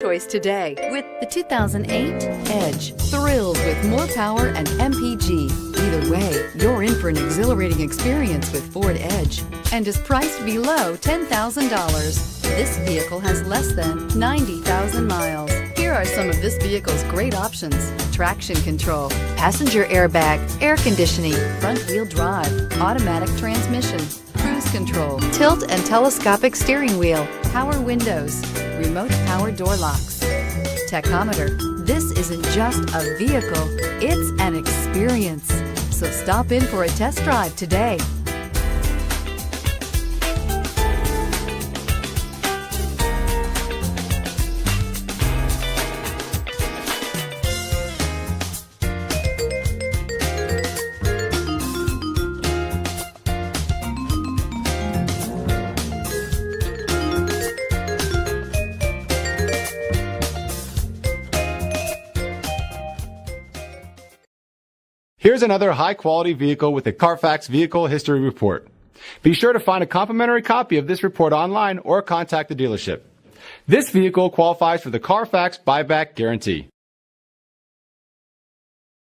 Choice today with the 2008 Edge. Thrills with more power and MPG. Either way, you're in for an exhilarating experience with Ford Edge and is priced below $10,000. This vehicle has less than 90,000 miles. Here are some of this vehicle's great options: traction control, passenger airbag, air conditioning, front-wheel drive, automatic transmission, cruise control, tilt and telescopic steering wheel, power windows, remote power door locks, tachometer. This isn't just a vehicle, it's an experience. So stop in for a test drive today. Here's another high-quality vehicle with a Carfax Vehicle History Report. Be sure to find a complimentary copy of this report online or contact the dealership. This vehicle qualifies for the Carfax Buyback Guarantee.